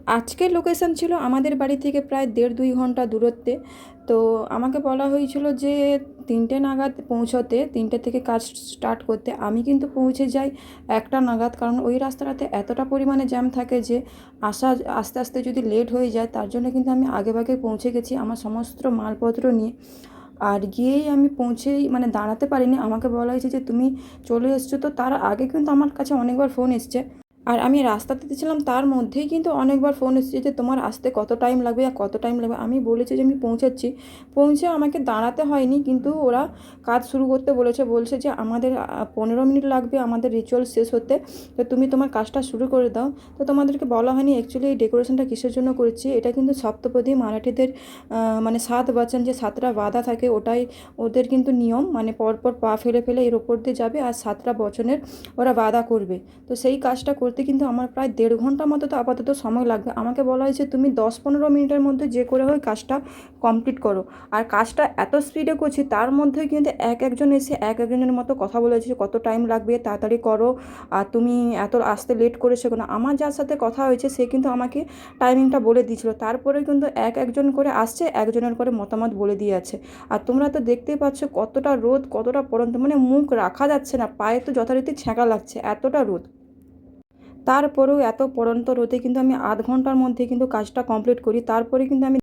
আজকের লোকেশান ছিল আমাদের বাড়ি থেকে প্রায় 1.5-2 ঘন্টা দূরত্বে। তো আমাকে বলা হয়েছিল যে 3টে নাগাদ পৌঁছতে, 3টে থেকে কাজ স্টার্ট করতে। আমি কিন্তু পৌঁছে যাই 1টা নাগাদ, কারণ ওই রাস্তাটাতে এতটা পরিমাণে জ্যাম থাকে যে আস্তে আস্তে যদি লেট হয়ে যায়, তার জন্য কিন্তু আমি আগেভাগে পৌঁছে গেছি আমার সমস্ত মালপত্র নিয়ে। আর গিয়েই আমি পৌঁছেই মানে দাঁড়াতে পারিনি, আমাকে বলা হয়েছে যে তুমি চলে এসছো। তো তার আগে কিন্তু আমার কাছে অনেকবার ফোন এসছে, আর আমি রাস্তাতে ছিলাম তার মধ্যেই কিন্তু অনেকবার ফোন এসেছে যে তোমার আসতে কত টাইম লাগবে আর কত টাইম লাগবে। আমি বলেছি যে আমি পৌঁছাচ্ছি। পৌঁছে আমাকে দাঁড়াতে হয়নি, কিন্তু ওরা কাজ শুরু করতে বলছে যে আমাদের 15 মিনিট লাগবে আমাদের রিচুয়াল শেষ হতে, তো তুমি তোমার কাজটা শুরু করে দাও। তো তোমাদেরকে বলা হয়নি অ্যাকচুয়ালি এই ডেকোরেশনটা কিসের জন্য করছি। এটা কিন্তু সপ্তপদী মারাঠিদের মানে 7 বচন, যে 7টা বাধা থাকে, ওটাই ওদের কিন্তু নিয়ম। মানে পরপর পা ফেলে ফেলে এর ওপর দিয়ে যাবে আর 7টা বচনের ওরা বাধা করবে। তো সেই কাজটা করতে কিন্তু আমার প্রায় 1.5 ঘন্টা মতো তো আপাতত সময় লাগবে। আমাকে বলা হয়েছে তুমি 10-15 মিনিটের মধ্যে যে করে হয় কাজটা কমপ্লিট করো। আর কাজটা এত স্পিডে করছি, তার মধ্যে কিন্তু একজন এসে একজনের মতো কথা বলেছে যে কত টাইম লাগবে, তাড়াতাড়ি করো, আর তুমি এত আসতে লেট করেছো কেন। আমার যার সাথে কথা হয়েছে সে কিন্তু আমাকে টাইমিংটা বলে দিয়েছিল, তারপরে কিন্তু একজন করে আসছে, একজনের করে মতামত বলে দিয়ে আছে। আর তোমরা তো দেখতেই পাচ্ছ কতটা রোদ, কতটা পড়ন্ত, মানে মুখ রাখা যাচ্ছে না, পায়ে তো যথারীতি ছ্যাঁকা লাগছে, এতটা রোদ। তারপরেও এত পড়ন্ত রোদে কিন্তু আমি আধ ঘন্টার মধ্যে কিন্তু কাজটা কমপ্লিট করি। তারপরে কিন্তু আমি